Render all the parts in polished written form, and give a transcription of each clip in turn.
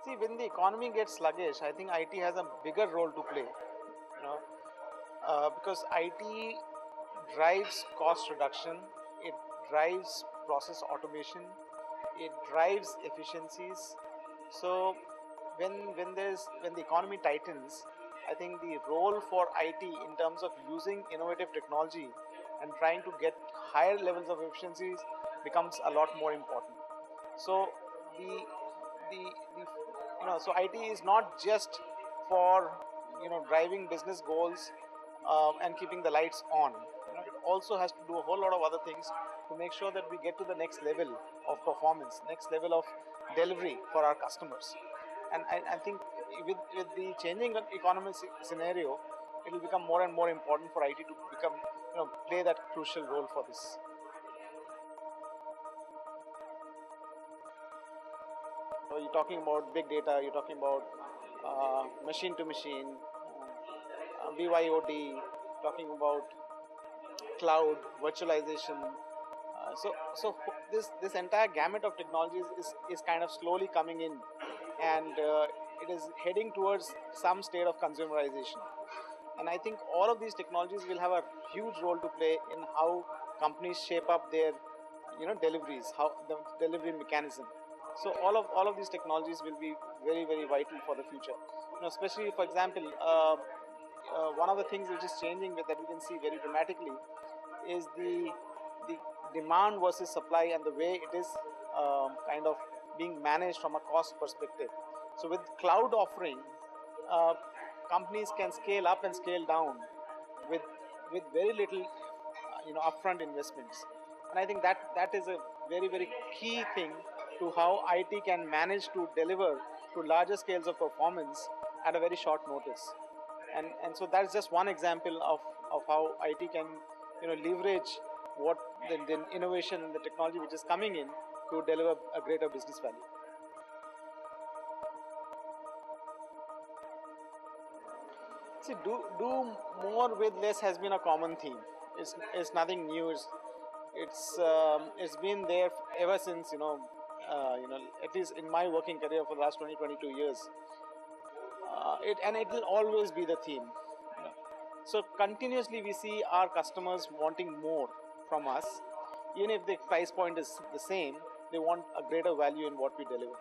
See, when the economy gets sluggish, I think IT has a bigger role to play. Because IT drives cost reduction, it drives process automation, it drives efficiencies. So when the economy tightens, I think the role for IT in terms of using innovative technology and trying to get higher levels of efficiencies becomes a lot more important. So the so IT is not just for driving business goals and keeping the lights on. It also has to do a whole lot of other things to make sure that we get to the next level of performance, next level of delivery for our customers. And I think with the changing economic scenario, it will become more and more important for IT to become play that crucial role for this. So you're talking about big data, you're talking about machine to machine, BYOD, talking about cloud, virtualization. This entire gamut of technologies is kind of slowly coming in, and it is heading towards some state of consumerization. And I think all of these technologies will have a huge role to play in how companies shape up their deliveries, how the delivery mechanism. So all of these technologies will be very, very vital for the future. Especially for example, one of the things which is changing that we can see very dramatically is the demand versus supply and the way it is kind of being managed from a cost perspective. So with cloud offering, uh, companies can scale up and scale down with very little upfront investments. And I think that is a very, very key thing to how IT can manage to deliver to larger scales of performance at a very short notice. And so that's just one example of how IT can leverage what the innovation and the technology which is coming in to deliver a greater business value. See, do more with less has been a common theme. It's nothing new. It's been there ever since at least in my working career for the last 22 years. It will always be the theme. So continuously we see our customers wanting more from us, even if the price point is the same. They want a greater value in what we deliver.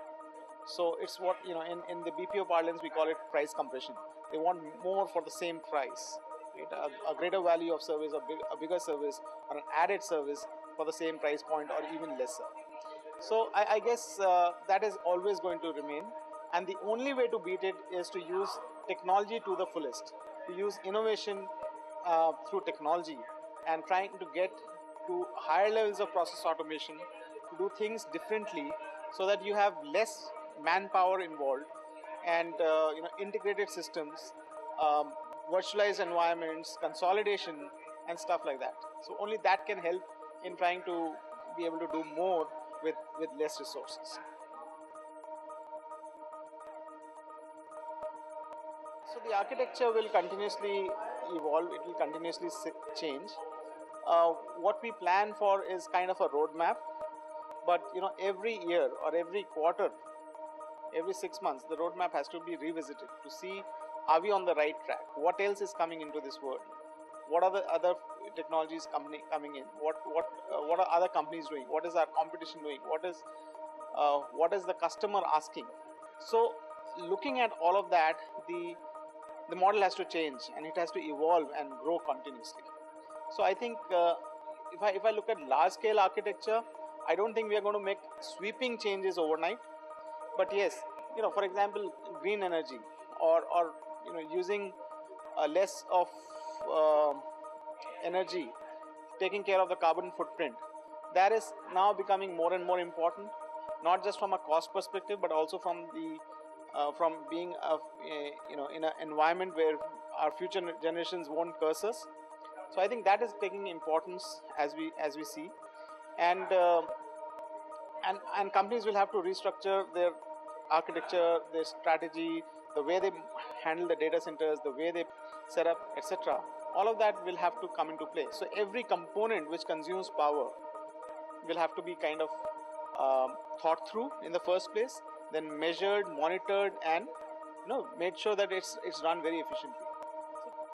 So it's what in the BPO parlance we call it price compression. They want more for the same price, right? A greater value of service, a bigger service, or an added service for the same price point or even lesser. So I guess that is always going to remain, and the only way to beat it is to use technology to the fullest, to use innovation through technology, and trying to get to higher levels of process automation, to do things differently, so that you have less manpower involved, and integrated systems, um, virtualized environments, consolidation, and stuff like that. So only that can help in trying to be able to do more with less resources. So the architecture will continuously evolve. It will continuously change. What we plan for is kind of a roadmap, but every year or every quarter, every 6 months, the roadmap has to be revisited to see, are we on the right track? What else is coming into this world? What are the other technologies coming in? What are other companies doing? What is our competition doing? What is the customer asking? So looking at all of that, the model has to change, and it has to evolve and grow continuously. So I think if I look at large scale architecture, I don't think we are going to make sweeping changes overnight. But yes, for example, green energy, or using less of uh, energy, taking care of the carbon footprint, that is now becoming more and more important, not just from a cost perspective, but also from being in an environment where our future generations won't curse us. So I think that is taking importance as we see, and and companies will have to restructure their architecture, their strategy, the way they handle the data centers, the way they set up, etc. All of that will have to come into play. So every component which consumes power will have to be kind of thought through in the first place, then measured, monitored, and made sure that it's run very efficiently.